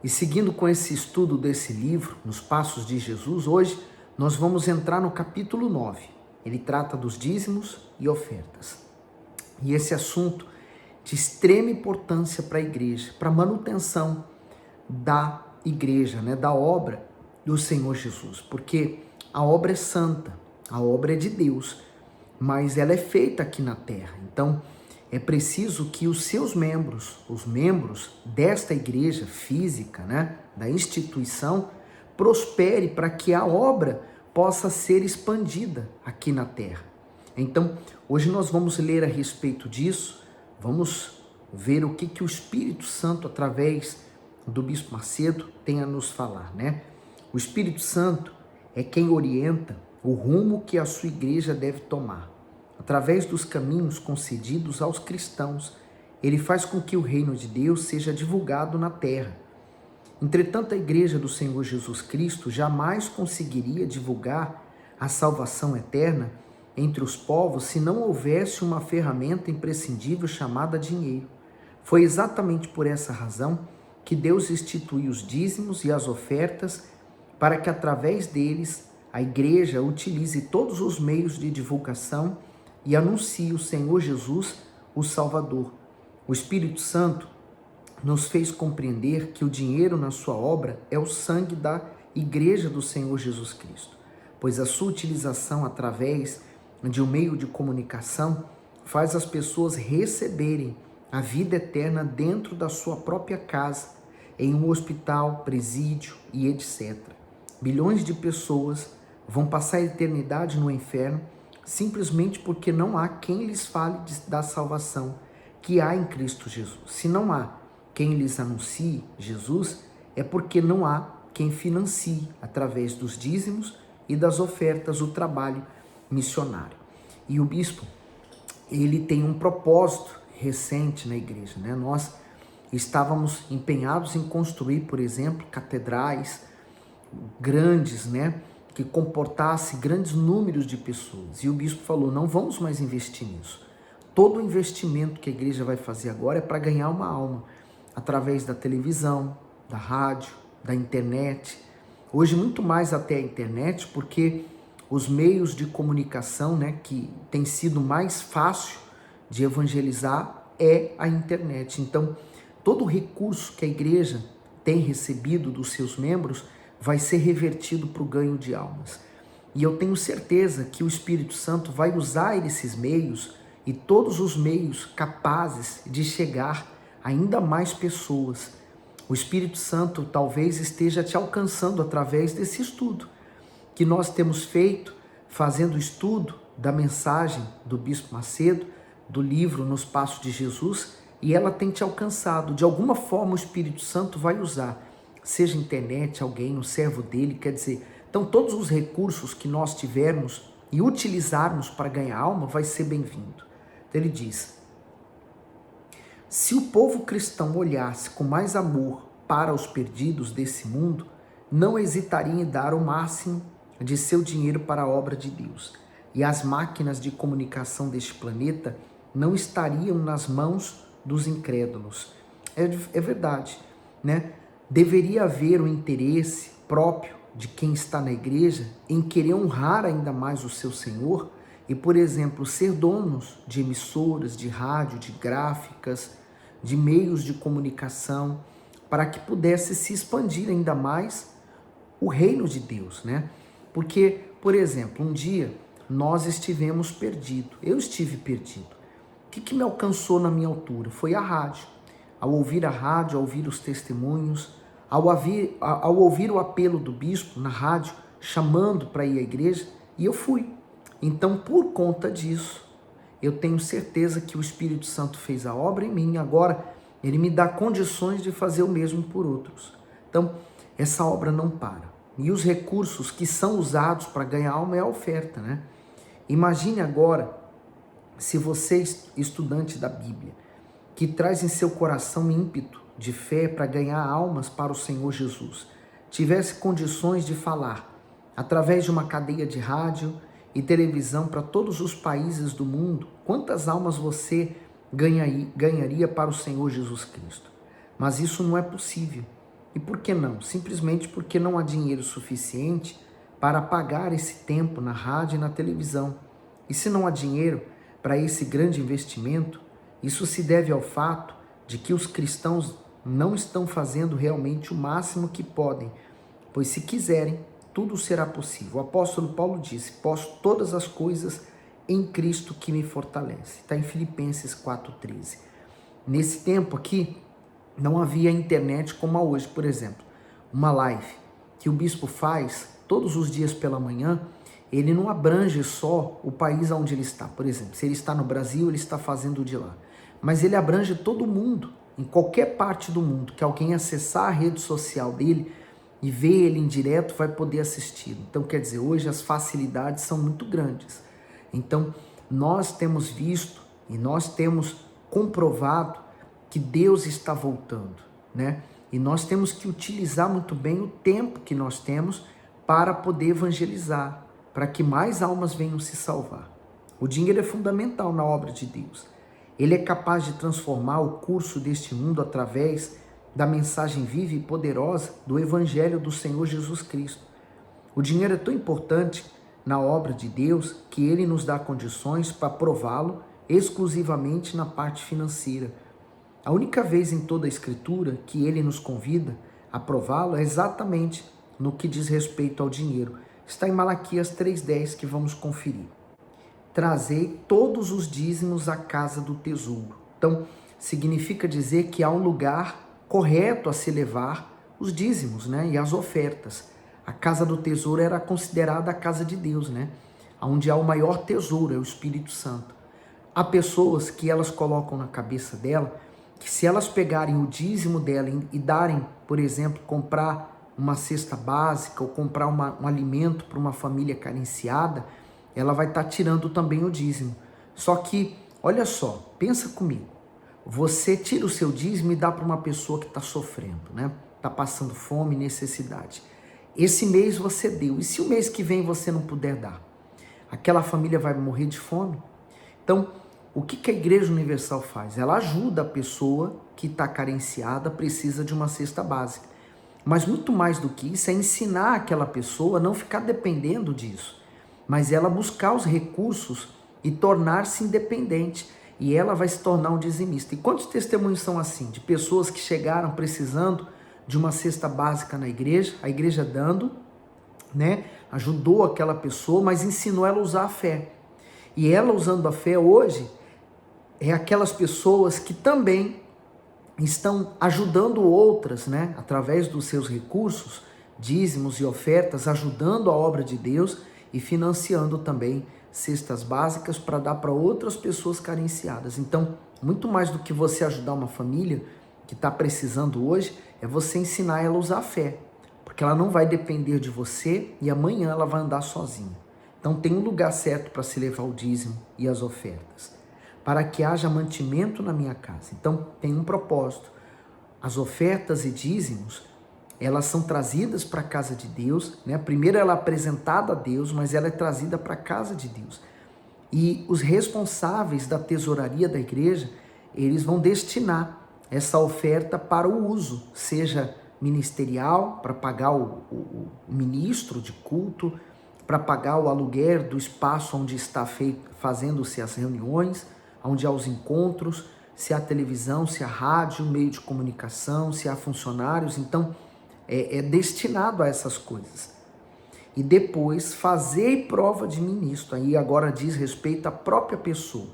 E seguindo com esse estudo desse livro, Nos Passos de Jesus, hoje nós vamos entrar no capítulo 9. Ele trata dos dízimos e ofertas. E esse assunto de extrema importância para a igreja, para a manutenção da igreja, da obra do Senhor Jesus. Porque a obra é santa, a obra é de Deus, mas ela é feita aqui na terra. Então, é preciso que os seus membros, os membros desta igreja física, da instituição, prospere para que a obra possa ser expandida aqui na terra. Então, hoje nós vamos ler a respeito disso, vamos ver o que o Espírito Santo, através do Bispo Macedo, tem a nos falar, O Espírito Santo é quem orienta o rumo que a sua igreja deve tomar. Através dos caminhos concedidos aos cristãos, ele faz com que o reino de Deus seja divulgado na terra. Entretanto, a igreja do Senhor Jesus Cristo jamais conseguiria divulgar a salvação eterna entre os povos se não houvesse uma ferramenta imprescindível chamada dinheiro. Foi exatamente por essa razão que Deus instituiu os dízimos e as ofertas para que, através deles, a igreja utilize todos os meios de divulgação e anuncie o Senhor Jesus, o Salvador. O Espírito Santo nos fez compreender que o dinheiro na sua obra é o sangue da igreja do Senhor Jesus Cristo, pois a sua utilização através de um meio de comunicação faz as pessoas receberem a vida eterna dentro da sua própria casa, em um hospital, presídio e etc. Bilhões de pessoas vão passar a eternidade no inferno simplesmente porque não há quem lhes fale da salvação que há em Cristo Jesus. Se não há quem lhes anuncie Jesus, é porque não há quem financie, através dos dízimos e das ofertas, o trabalho missionário. E o bispo, ele tem um propósito recente na igreja, Nós estávamos empenhados em construir, por exemplo, catedrais grandes, que comportasse grandes números de pessoas. E o bispo falou, não vamos mais investir nisso. Todo o investimento que a igreja vai fazer agora é para ganhar uma alma, através da televisão, da rádio, da internet. Hoje muito mais até a internet, porque os meios de comunicação, que tem sido mais fácil de evangelizar é a internet. Então, todo o recurso que a igreja tem recebido dos seus membros vai ser revertido para o ganho de almas. E eu tenho certeza que o Espírito Santo vai usar esses meios e todos os meios capazes de chegar a ainda mais pessoas. O Espírito Santo talvez esteja te alcançando através desse estudo que nós temos feito, fazendo o estudo da mensagem do Bispo Macedo, do livro Nos Passos de Jesus, e ela tem te alcançado. De alguma forma o Espírito Santo vai usar, seja internet, alguém, um servo dele, quer dizer, então todos os recursos que nós tivermos e utilizarmos para ganhar alma vai ser bem-vindo. Então ele diz, se o povo cristão olhasse com mais amor para os perdidos desse mundo, não hesitaria em dar o máximo de seu dinheiro para a obra de Deus. E as máquinas de comunicação deste planeta não estariam nas mãos dos incrédulos. É verdade, Deveria haver um interesse próprio de quem está na igreja em querer honrar ainda mais o seu Senhor e, por exemplo, ser donos de emissoras, de rádio, de gráficas, de meios de comunicação, para que pudesse se expandir ainda mais o reino de Deus, Porque, por exemplo, um dia nós estivemos perdidos, eu estive perdido. O que me alcançou na minha altura? Foi a rádio. Ao ouvir a rádio, ao ouvir os testemunhos, ao ouvir o apelo do bispo na rádio, chamando para ir à igreja, e eu fui. Então, por conta disso, eu tenho certeza que o Espírito Santo fez a obra em mim, agora ele me dá condições de fazer o mesmo por outros. Então, essa obra não para. E os recursos que são usados para ganhar alma é a oferta, Imagine agora, se você, estudante da Bíblia, que traz em seu coração ímpeto de fé para ganhar almas para o Senhor Jesus, tivesse condições de falar através de uma cadeia de rádio e televisão para todos os países do mundo, quantas almas você ganharia para o Senhor Jesus Cristo? Mas isso não é possível. E por que não? Simplesmente porque não há dinheiro suficiente para pagar esse tempo na rádio e na televisão. E se não há dinheiro para esse grande investimento, isso se deve ao fato de que os cristãos não estão fazendo realmente o máximo que podem, pois se quiserem, tudo será possível. O apóstolo Paulo disse: posso todas as coisas em Cristo que me fortalece. Está em Filipenses 4,13. Nesse tempo aqui, não havia internet como há hoje, por exemplo. Uma live que o bispo faz todos os dias pela manhã, ele não abrange só o país onde ele está. Por exemplo, se ele está no Brasil, ele está fazendo de lá. Mas ele abrange todo mundo, em qualquer parte do mundo, que alguém acessar a rede social dele e ver ele em direto vai poder assistir. Então, quer dizer, hoje as facilidades são muito grandes. Então, nós temos visto e nós temos comprovado que Deus está voltando, né? E nós temos que utilizar muito bem o tempo que nós temos para poder evangelizar, para que mais almas venham se salvar. O dinheiro é fundamental na obra de Deus. Ele é capaz de transformar o curso deste mundo através da mensagem viva e poderosa do Evangelho do Senhor Jesus Cristo. O dinheiro é tão importante na obra de Deus que Ele nos dá condições para prová-lo exclusivamente na parte financeira. A única vez em toda a Escritura que Ele nos convida a prová-lo é exatamente no que diz respeito ao dinheiro. Está em Malaquias 3,10 que vamos conferir. Trazei todos os dízimos à casa do tesouro. Então, significa dizer que há um lugar correto a se levar os dízimos, né, e as ofertas. A casa do tesouro era considerada a casa de Deus, né, onde há o maior tesouro, é o Espírito Santo. Há pessoas que elas colocam na cabeça dela que se elas pegarem o dízimo dela e darem, por exemplo, comprar uma cesta básica ou comprar um alimento para uma família carenciada, ela vai estar tirando também o dízimo. Só que, olha só, pensa comigo. Você tira o seu dízimo e dá para uma pessoa que está sofrendo, né? Está passando fome, necessidade. Esse mês você deu. E se o mês que vem você não puder dar? Aquela família vai morrer de fome? Então, o que a Igreja Universal faz? Ela ajuda a pessoa que está carenciada, precisa de uma cesta básica. Mas muito mais do que isso é ensinar aquela pessoa a não ficar dependendo disso, mas ela buscar os recursos e tornar-se independente. E ela vai se tornar um dizimista. E quantos testemunhos são assim? De pessoas que chegaram precisando de uma cesta básica na igreja, a igreja dando, né? Ajudou aquela pessoa, mas ensinou ela a usar a fé. E ela usando a fé hoje, é aquelas pessoas que também estão ajudando outras, né? Através dos seus recursos, dízimos e ofertas, ajudando a obra de Deus e financiando também cestas básicas para dar para outras pessoas carenciadas. Então, muito mais do que você ajudar uma família que está precisando hoje, é você ensinar ela a usar a fé, porque ela não vai depender de você e amanhã ela vai andar sozinha. Então, tem um lugar certo para se levar o dízimo e as ofertas, para que haja mantimento na minha casa. Então, tem um propósito. As ofertas e dízimos, elas são trazidas para a casa de Deus, né? Primeiro ela é apresentada a Deus, mas ela é trazida para a casa de Deus. E os responsáveis da tesouraria da igreja, eles vão destinar essa oferta para o uso, seja ministerial, para pagar o ministro de culto, para pagar o aluguer do espaço onde está fazendo-se as reuniões, onde há os encontros, se há televisão, se há rádio, meio de comunicação, se há funcionários. Então, é destinado a essas coisas. E depois, fazei prova de mim nisto. Aí agora diz respeito à própria pessoa,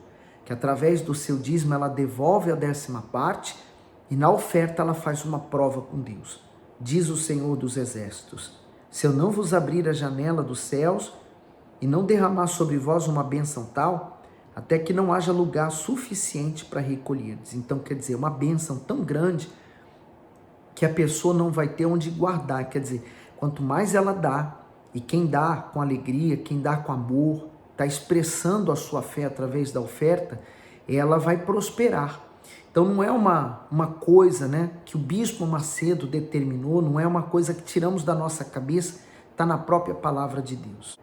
que através do seu dízimo ela devolve a 10ª parte e na oferta ela faz uma prova com Deus. Diz o Senhor dos Exércitos: se eu não vos abrir a janela dos céus e não derramar sobre vós uma bênção tal, até que não haja lugar suficiente para recolherdes. Então, quer dizer, uma bênção tão grande que a pessoa não vai ter onde guardar. Quer dizer, quanto mais ela dá, e quem dá com alegria, quem dá com amor, está expressando a sua fé através da oferta, ela vai prosperar. Então não é uma coisa, né, que o Bispo Macedo determinou, não é uma coisa que tiramos da nossa cabeça, está na própria palavra de Deus.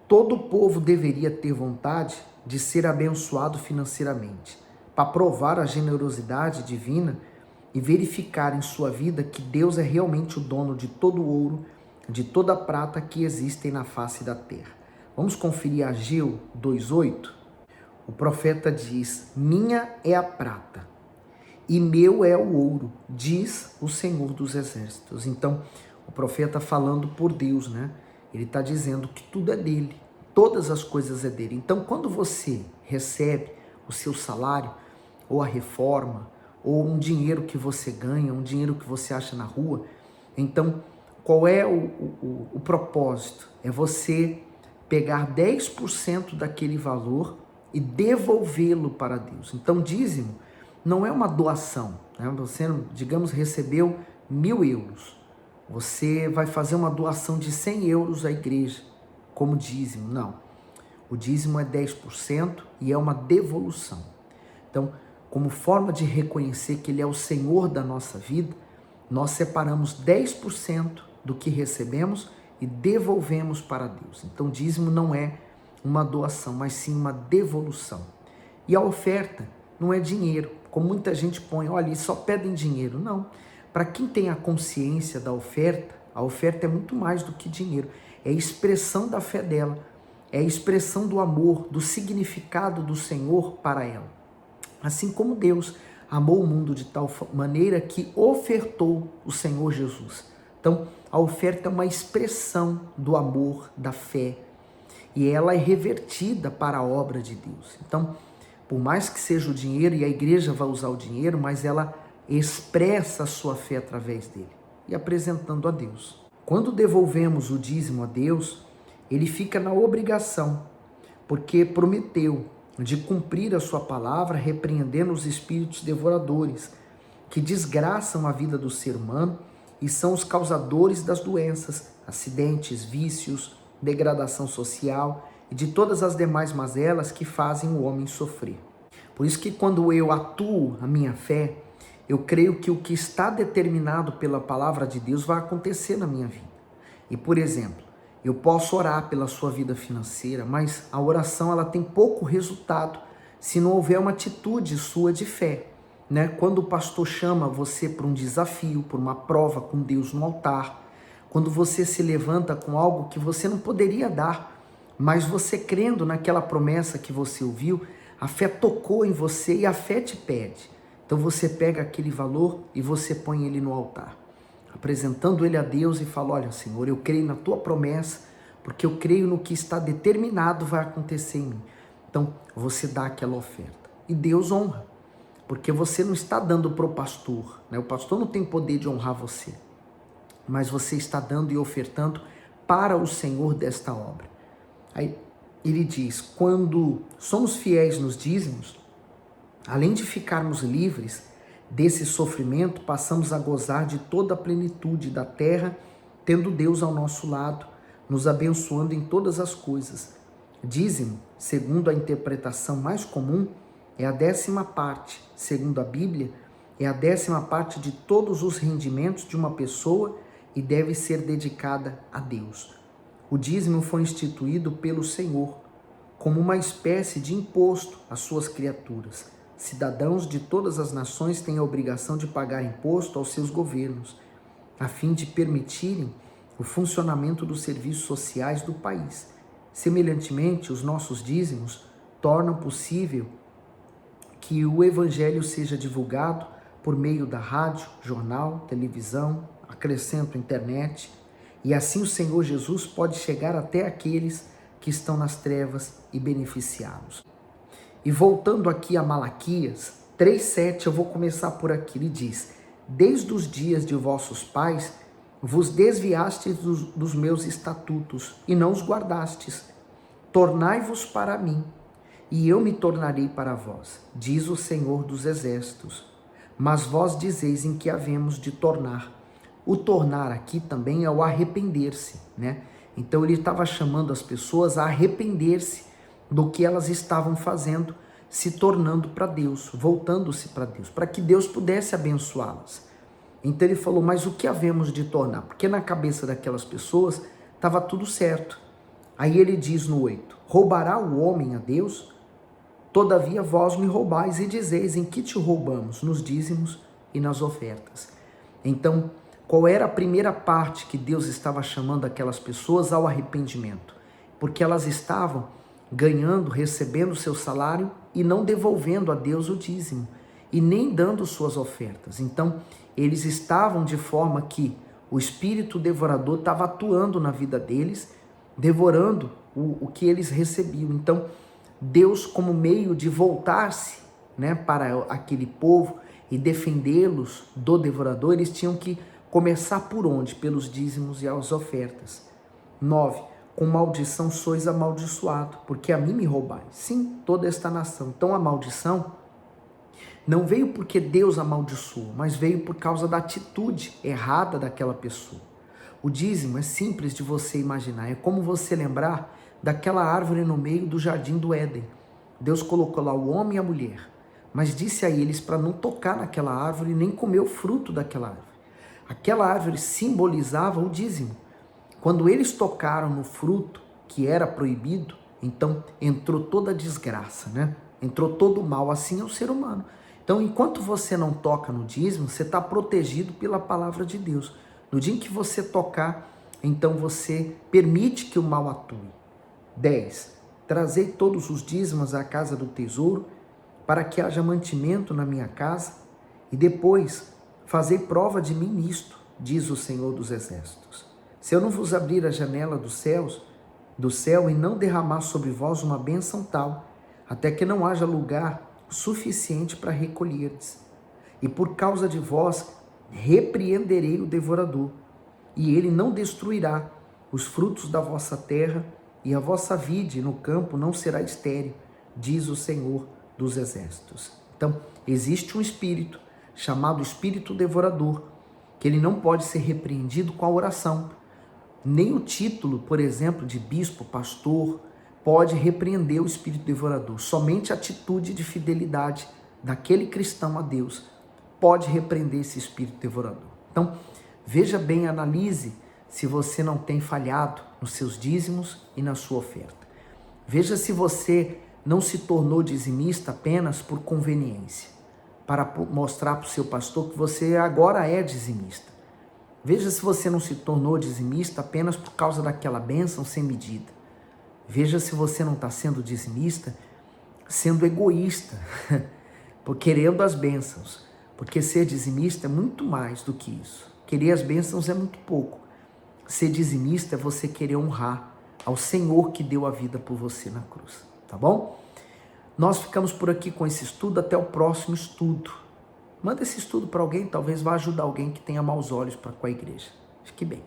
Todo o povo deveria ter vontade de ser abençoado financeiramente, para provar a generosidade divina e verificar em sua vida que Deus é realmente o dono de todo o ouro, de toda a prata que existem na face da terra. Vamos conferir Ageu 2:8? O profeta diz: minha é a prata e meu é o ouro, diz o Senhor dos Exércitos. Então, o profeta falando por Deus, né? Ele está dizendo que tudo é dele, todas as coisas é dele. Então, quando você recebe o seu salário, ou a reforma, ou um dinheiro que você ganha, um dinheiro que você acha na rua, então, qual é o propósito? É você pegar 10% daquele valor e devolvê-lo para Deus. Então, dízimo não é uma doação, né? Você, digamos, recebeu 1.000 euros. Você vai fazer uma doação de 100 euros à igreja, como dízimo. Não. O dízimo é 10% e é uma devolução. Então, como forma de reconhecer que Ele é o Senhor da nossa vida, nós separamos 10% do que recebemos e devolvemos para Deus. Então, dízimo não é uma doação, mas sim uma devolução. E a oferta não é dinheiro, como muita gente põe, olha, eles só pedem dinheiro. Não. Para quem tem a consciência da oferta, a oferta é muito mais do que dinheiro. É a expressão da fé dela, é a expressão do amor, do significado do Senhor para ela. Assim como Deus amou o mundo de tal maneira que ofertou o Senhor Jesus. Então, a oferta é uma expressão do amor, da fé, e ela é revertida para a obra de Deus. Então, por mais que seja o dinheiro, e a igreja vai usar o dinheiro, mas ela expressa a sua fé através dele e apresentando a Deus. Quando devolvemos o dízimo a Deus, ele fica na obrigação, porque prometeu de cumprir a sua palavra, repreendendo os espíritos devoradores que desgraçam a vida do ser humano e são os causadores das doenças, acidentes, vícios, degradação social e de todas as demais mazelas que fazem o homem sofrer. Por isso que quando eu atuo a minha fé, eu creio que o que está determinado pela palavra de Deus vai acontecer na minha vida. E, por exemplo, eu posso orar pela sua vida financeira, mas a oração ela tem pouco resultado se não houver uma atitude sua de fé, né? Quando o pastor chama você para um desafio, para uma prova com Deus no altar, quando você se levanta com algo que você não poderia dar, mas você crendo naquela promessa que você ouviu, a fé tocou em você e a fé te pede. Então você pega aquele valor e você põe ele no altar, apresentando ele a Deus e fala: olha, Senhor, eu creio na tua promessa, porque eu creio no que está determinado vai acontecer em mim. Então você dá aquela oferta e Deus honra, porque você não está dando para o pastor, né? O pastor não tem poder de honrar você, mas você está dando e ofertando para o Senhor desta obra. Aí ele diz: quando somos fiéis nos dízimos, além de ficarmos livres desse sofrimento, passamos a gozar de toda a plenitude da terra, tendo Deus ao nosso lado, nos abençoando em todas as coisas. Dízimo, segundo a interpretação mais comum, é a 10ª, segundo a Bíblia, é a 10ª de todos os rendimentos de uma pessoa e deve ser dedicada a Deus. O dízimo foi instituído pelo Senhor como uma espécie de imposto às suas criaturas. Cidadãos de todas as nações têm a obrigação de pagar imposto aos seus governos, a fim de permitirem o funcionamento dos serviços sociais do país. Semelhantemente, os nossos dízimos tornam possível que o Evangelho seja divulgado por meio da rádio, jornal, televisão, acrescento internet, e assim o Senhor Jesus pode chegar até aqueles que estão nas trevas e beneficiá-los. E voltando aqui a Malaquias 3:7, eu vou começar por aqui. Ele diz: desde os dias de vossos pais vos desviastes dos meus estatutos e não os guardastes. Tornai-vos para mim, e eu me tornarei para vós, diz o Senhor dos Exércitos. Mas vós dizeis em que havemos de tornar. O tornar aqui também é o arrepender-se, né? Então ele estava chamando as pessoas a arrepender-se do que elas estavam fazendo, se tornando para Deus, voltando-se para Deus, para que Deus pudesse abençoá-las. Então ele falou: mas o que havemos de tornar? Porque na cabeça daquelas pessoas estava tudo certo. Aí ele diz no 8: roubará o homem a Deus? Todavia vós me roubais e dizeis: em que te roubamos? Nos dízimos. e nas ofertas. Então, qual era a primeira parte que Deus estava chamando aquelas pessoas ao arrependimento? Porque elas estavam ganhando, recebendo o seu salário e não devolvendo a Deus o dízimo e nem dando suas ofertas. Então, eles estavam de forma que o espírito devorador estava atuando na vida deles, devorando o que eles recebiam. Então, Deus, como meio de voltar-se, né, para aquele povo e defendê-los do devorador, eles tinham que começar por onde? Pelos dízimos e as ofertas. 9. Com maldição sois amaldiçoado, porque a mim me roubais. Sim, toda esta nação. Então a maldição não veio porque Deus amaldiçoou, mas veio por causa da atitude errada daquela pessoa. O dízimo é simples de você imaginar. É como você lembrar daquela árvore no meio do jardim do Éden. Deus colocou lá o homem e a mulher, mas disse a eles para não tocar naquela árvore nem comer o fruto daquela árvore. Aquela árvore simbolizava o dízimo. Quando eles tocaram no fruto que era proibido, então entrou toda a desgraça, né? Entrou todo o mal, assim é o ser humano. Então, enquanto você não toca no dízimo, você está protegido pela palavra de Deus. No dia em que você tocar, então você permite que o mal atue. 10. Trazei todos os dízimos à casa do tesouro, para que haja mantimento na minha casa, e depois fazei prova de mim nisto, diz o Senhor dos Exércitos. Se eu não vos abrir a janela dos céus, do céu, e não derramar sobre vós uma bênção tal, até que não haja lugar suficiente para recolherdes. E por causa de vós repreenderei o devorador, e ele não destruirá os frutos da vossa terra, e a vossa vide no campo não será estéril, diz o Senhor dos Exércitos. Então, existe um espírito chamado espírito devorador, que ele não pode ser repreendido com a oração. Nem o título, por exemplo, de bispo, pastor, pode repreender o espírito devorador. Somente a atitude de fidelidade daquele cristão a Deus pode repreender esse espírito devorador. Então, veja bem, analise se você não tem falhado nos seus dízimos e na sua oferta. Veja se você não se tornou dizimista apenas por conveniência, para mostrar para o seu pastor que você agora é dizimista. Veja se você não se tornou dizimista apenas por causa daquela bênção sem medida. Veja se você não está sendo dizimista, sendo egoísta, por querendo as bênçãos. Porque ser dizimista é muito mais do que isso. Querer as bênçãos é muito pouco. Ser dizimista é você querer honrar ao Senhor que deu a vida por você na cruz. Tá bom? Nós ficamos por aqui com esse estudo, até o próximo estudo. Manda esse estudo para alguém, talvez vá ajudar alguém que tenha maus olhos para com a igreja. Fique bem.